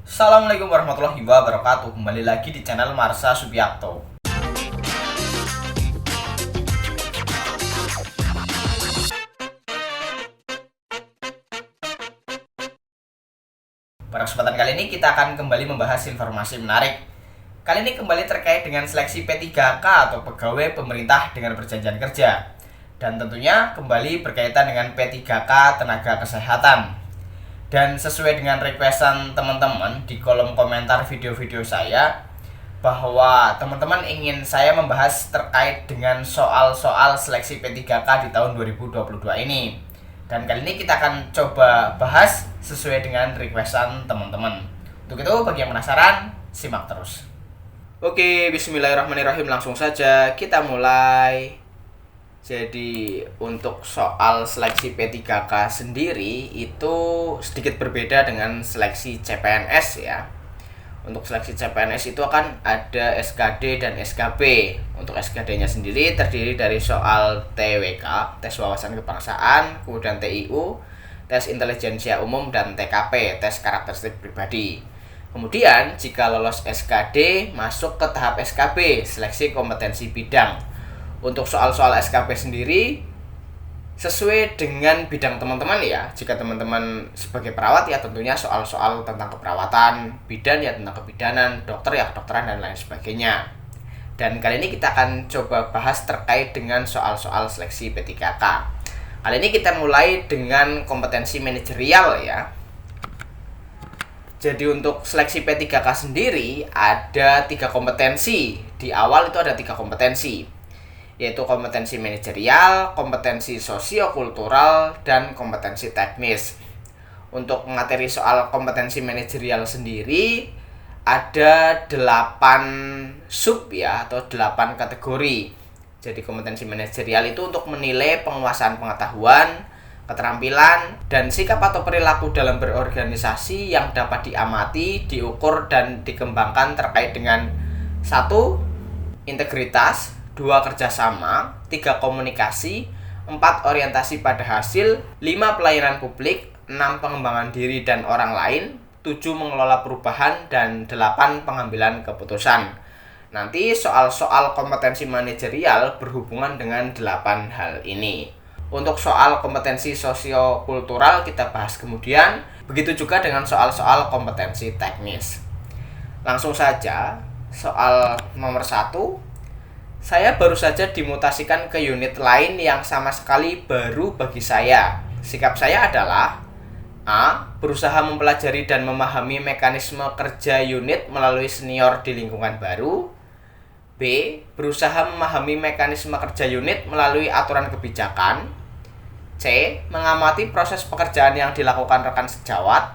Assalamualaikum warahmatullahi wabarakatuh. Kembali lagi di channel Marsha Subiakto. Pada kesempatan kali ini kita akan kembali membahas informasi menarik. Kali ini kembali terkait dengan seleksi P3K atau pegawai pemerintah dengan perjanjian kerja. Dan tentunya kembali berkaitan dengan P3K tenaga kesehatan. Dan sesuai dengan requestan teman-teman di kolom komentar video-video saya, bahwa teman-teman ingin saya membahas terkait dengan soal-soal seleksi P3K di tahun 2022 ini. Dan kali ini kita akan coba bahas sesuai dengan requestan teman-teman. Untuk itu, bagi yang penasaran, simak terus. Oke, bismillahirrahmanirrahim. Langsung saja kita mulai. Jadi untuk soal seleksi P3K sendiri itu sedikit berbeda dengan seleksi CPNS ya. Untuk seleksi CPNS itu akan ada SKD dan SKB. Untuk SKD-nya sendiri terdiri dari soal TWK, tes wawasan kebangsaan, kemudian TIU, tes intelijensia umum, dan TKP, tes karakteristik pribadi. Kemudian jika lolos SKD, masuk ke tahap SKB, seleksi kompetensi bidang. Untuk soal-soal SKB sendiri sesuai dengan bidang teman-teman ya. Jika teman-teman sebagai perawat ya tentunya soal-soal tentang keperawatan, bidan ya tentang kebidanan, dokter ya kedokteran dan lain sebagainya. Dan kali ini kita akan coba bahas terkait dengan soal-soal seleksi P3K. Kali ini kita mulai dengan kompetensi manajerial ya. Jadi untuk seleksi P3K sendiri ada 3 kompetensi. Di awal itu ada 3 kompetensi, yaitu kompetensi manajerial, kompetensi sosiokultural, dan kompetensi teknis. Untuk materi soal kompetensi manajerial sendiri ada 8 sub ya, atau 8 kategori. Jadi kompetensi manajerial itu untuk menilai penguasaan pengetahuan, keterampilan, dan sikap atau perilaku dalam berorganisasi yang dapat diamati, diukur, dan dikembangkan terkait dengan 1. Integritas, 2. Kerjasama, 3. Komunikasi, 4. Orientasi pada hasil, 5. Pelayanan publik, 6. Pengembangan diri dan orang lain, 7. Mengelola perubahan, dan 8. Pengambilan keputusan. Nanti soal-soal kompetensi manajerial berhubungan dengan 8 hal ini. Untuk soal kompetensi sosiokultural kita bahas kemudian, begitu juga dengan soal-soal kompetensi teknis. Langsung saja, soal nomor 1. Saya baru saja dimutasikan ke unit lain yang sama sekali baru bagi saya. Sikap saya adalah A. Berusaha mempelajari dan memahami mekanisme kerja unit melalui senior di lingkungan baru. B. Berusaha memahami mekanisme kerja unit melalui aturan kebijakan. C. Mengamati proses pekerjaan yang dilakukan rekan sejawat.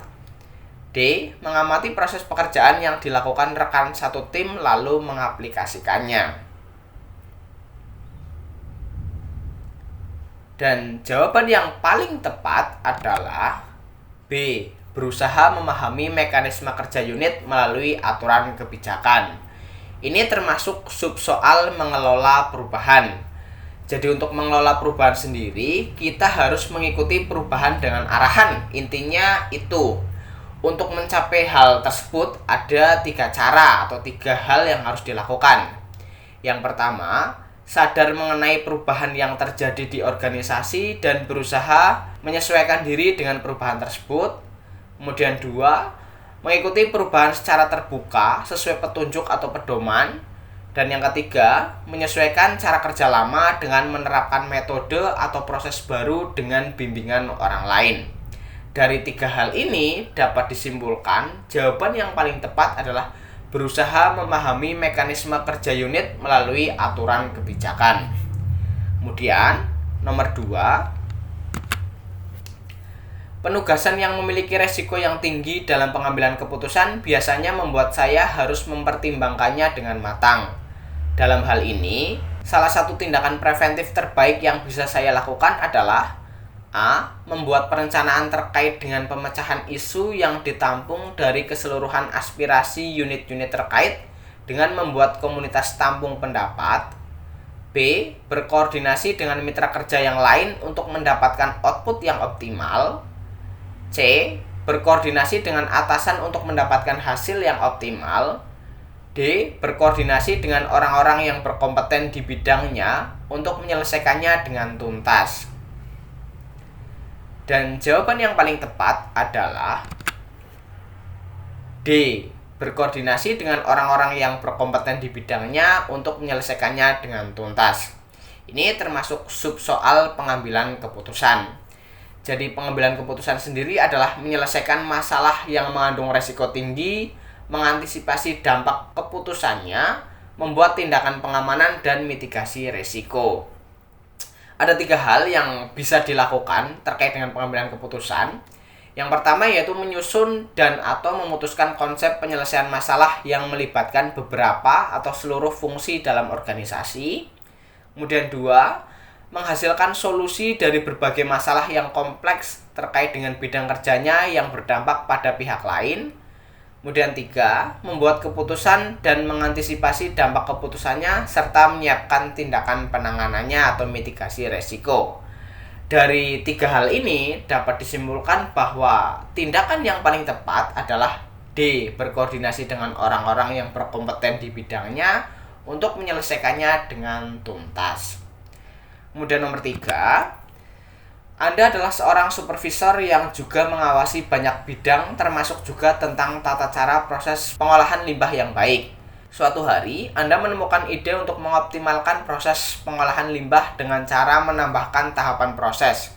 D. Mengamati proses pekerjaan yang dilakukan rekan satu tim lalu mengaplikasikannya. Dan jawaban yang paling tepat adalah B. Berusaha memahami mekanisme kerja unit melalui aturan kebijakan. Ini termasuk subsoal mengelola perubahan. Jadi untuk mengelola perubahan sendiri, kita harus mengikuti perubahan dengan arahan. Intinya itu. Untuk mencapai hal tersebut ada 3 cara atau 3 hal yang harus dilakukan. Yang pertama, sadar mengenai perubahan yang terjadi di organisasi dan berusaha menyesuaikan diri dengan perubahan tersebut. Kemudian 2, mengikuti perubahan secara terbuka sesuai petunjuk atau pedoman. Dan yang ketiga, menyesuaikan cara kerja lama dengan menerapkan metode atau proses baru dengan bimbingan orang lain. Dari 3 hal ini dapat disimpulkan jawaban yang paling tepat adalah berusaha memahami mekanisme kerja unit melalui aturan kebijakan. Kemudian, nomor 2, penugasan yang memiliki resiko yang tinggi dalam pengambilan keputusan biasanya membuat saya harus mempertimbangkannya dengan matang. Dalam hal ini, salah satu tindakan preventif terbaik yang bisa saya lakukan adalah A. Membuat perencanaan terkait dengan pemecahan isu yang ditampung dari keseluruhan aspirasi unit-unit terkait dengan membuat komunitas tampung pendapat. B. Berkoordinasi dengan mitra kerja yang lain untuk mendapatkan output yang optimal. C. berkoordinasi dengan atasan untuk mendapatkan hasil yang optimal. D. Berkoordinasi dengan orang-orang yang berkompeten di bidangnya untuk menyelesaikannya dengan tuntas. Dan jawaban yang paling tepat adalah D. Berkoordinasi dengan orang-orang yang berkompeten di bidangnya untuk menyelesaikannya dengan tuntas. Ini termasuk subsoal pengambilan keputusan. Jadi pengambilan keputusan sendiri adalah menyelesaikan masalah yang mengandung resiko tinggi, mengantisipasi dampak keputusannya, membuat tindakan pengamanan, dan mitigasi resiko. Ada 3 hal yang bisa dilakukan terkait dengan pengambilan keputusan. Yang pertama yaitu menyusun dan atau memutuskan konsep penyelesaian masalah yang melibatkan beberapa atau seluruh fungsi dalam organisasi. Kemudian 2, menghasilkan solusi dari berbagai masalah yang kompleks terkait dengan bidang kerjanya yang berdampak pada pihak lain. Kemudian 3, membuat keputusan dan mengantisipasi dampak keputusannya serta menyiapkan tindakan penanganannya atau mitigasi resiko. Dari 3 hal ini dapat disimpulkan bahwa tindakan yang paling tepat adalah D. Berkoordinasi dengan orang-orang yang berkompeten di bidangnya untuk menyelesaikannya dengan tuntas. Kemudian nomor 3, Anda adalah seorang supervisor yang juga mengawasi banyak bidang, termasuk juga tentang tata cara proses pengolahan limbah yang baik. Suatu hari, Anda menemukan ide untuk mengoptimalkan proses pengolahan limbah dengan cara menambahkan tahapan proses.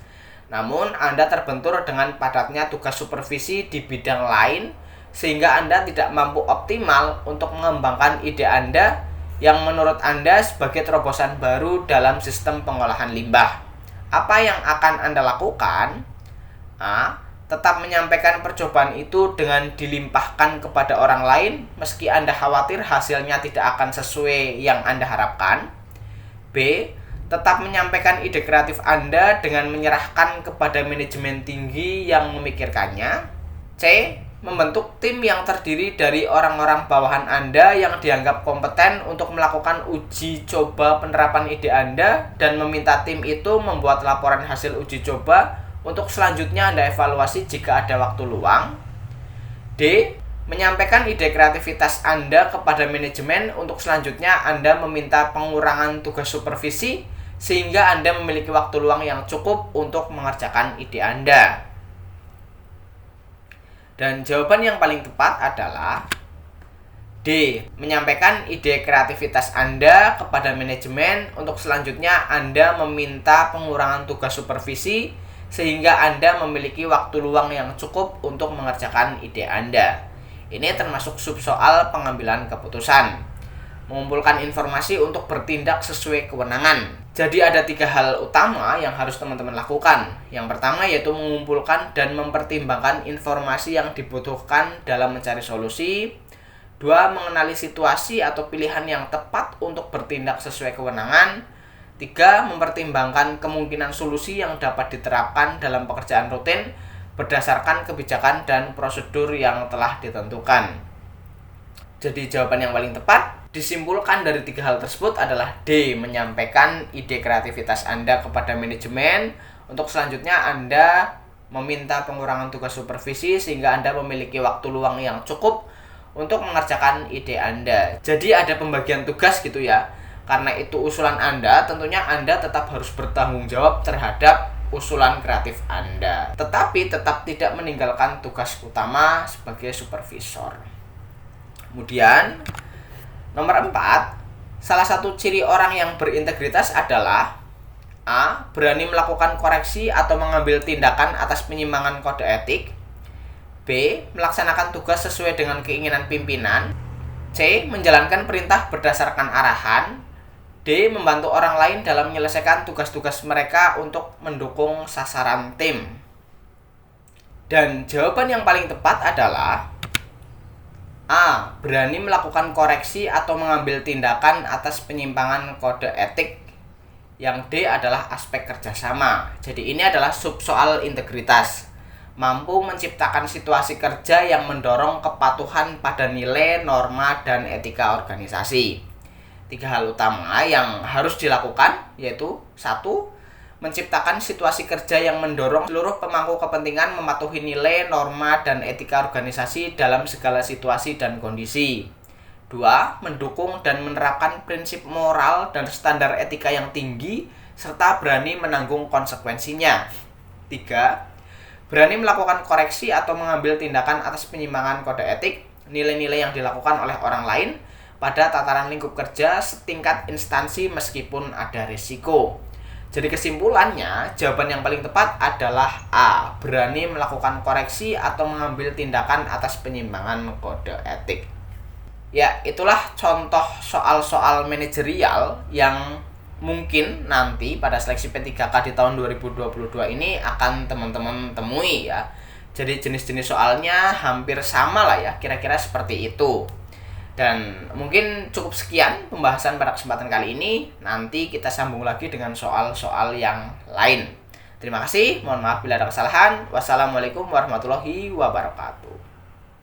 Namun, Anda terbentur dengan padatnya tugas supervisi di bidang lain, sehingga Anda tidak mampu optimal untuk mengembangkan ide Anda yang menurut Anda sebagai terobosan baru dalam sistem pengolahan limbah. Apa yang akan Anda lakukan? A. Tetap menyampaikan percobaan itu dengan dilimpahkan kepada orang lain meski Anda khawatir hasilnya tidak akan sesuai yang Anda harapkan. B. Tetap menyampaikan ide kreatif Anda dengan menyerahkan kepada manajemen tinggi yang memikirkannya. C. Membentuk tim yang terdiri dari orang-orang bawahan Anda yang dianggap kompeten untuk melakukan uji coba penerapan ide Anda dan meminta tim itu membuat laporan hasil uji coba untuk selanjutnya Anda evaluasi jika ada waktu luang. D. Menyampaikan ide kreativitas Anda kepada manajemen untuk selanjutnya Anda meminta pengurangan tugas supervisi sehingga Anda memiliki waktu luang yang cukup untuk mengerjakan ide Anda. Dan jawaban yang paling tepat adalah D. Menyampaikan ide kreativitas Anda kepada manajemen untuk selanjutnya Anda meminta pengurangan tugas supervisi sehingga Anda memiliki waktu luang yang cukup untuk mengerjakan ide Anda. Ini termasuk subsoal pengambilan keputusan. Mengumpulkan informasi untuk bertindak sesuai kewenangan. Jadi ada 3 hal utama yang harus teman-teman lakukan. Yang pertama yaitu mengumpulkan dan mempertimbangkan informasi yang dibutuhkan dalam mencari solusi. 2. Mengenali situasi atau pilihan yang tepat untuk bertindak sesuai kewenangan. 3. Mempertimbangkan kemungkinan solusi yang dapat diterapkan dalam pekerjaan rutin berdasarkan kebijakan dan prosedur yang telah ditentukan. Jadi jawaban yang paling tepat disimpulkan dari 3 hal tersebut adalah D. Menyampaikan ide kreativitas Anda kepada manajemen untuk selanjutnya Anda meminta pengurangan tugas supervisi sehingga Anda memiliki waktu luang yang cukup untuk mengerjakan ide Anda. Jadi ada pembagian tugas gitu ya. Karena itu usulan Anda, tentunya Anda tetap harus bertanggung jawab terhadap usulan kreatif Anda. Tetapi tetap tidak meninggalkan tugas utama sebagai supervisor. Kemudian nomor 4, salah satu ciri orang yang berintegritas adalah A. Berani melakukan koreksi atau mengambil tindakan atas penyimpangan kode etik. B. Melaksanakan tugas sesuai dengan keinginan pimpinan. C. Menjalankan perintah berdasarkan arahan. D. Membantu orang lain dalam menyelesaikan tugas-tugas mereka untuk mendukung sasaran tim. Dan jawaban yang paling tepat adalah A. Berani melakukan koreksi atau mengambil tindakan atas penyimpangan kode etik. Yang D adalah aspek kerjasama. Jadi ini adalah subsoal integritas. Mampu menciptakan situasi kerja yang mendorong kepatuhan pada nilai, norma, dan etika organisasi. 3 hal utama yang harus dilakukan yaitu 1. menciptakan situasi kerja yang mendorong seluruh pemangku kepentingan mematuhi nilai, norma, dan etika organisasi dalam segala situasi dan kondisi. 2. Mendukung dan menerapkan prinsip moral dan standar etika yang tinggi, serta berani menanggung konsekuensinya. 3. Berani melakukan koreksi atau mengambil tindakan atas penyimpangan kode etik, nilai-nilai yang dilakukan oleh orang lain pada tataran lingkup kerja setingkat instansi meskipun ada risiko. Jadi kesimpulannya, jawaban yang paling tepat adalah A. Berani melakukan koreksi atau mengambil tindakan atas penyimpangan kode etik. Ya, itulah contoh soal-soal manajerial yang mungkin nanti pada seleksi P3K di tahun 2022 ini akan teman-teman temui ya. Jadi jenis-jenis soalnya hampir sama lah ya, kira-kira seperti itu. Dan mungkin cukup sekian pembahasan pada kesempatan kali ini. Nanti kita sambung lagi dengan soal-soal yang lain. Terima kasih, mohon maaf bila ada kesalahan. Wassalamualaikum warahmatullahi wabarakatuh.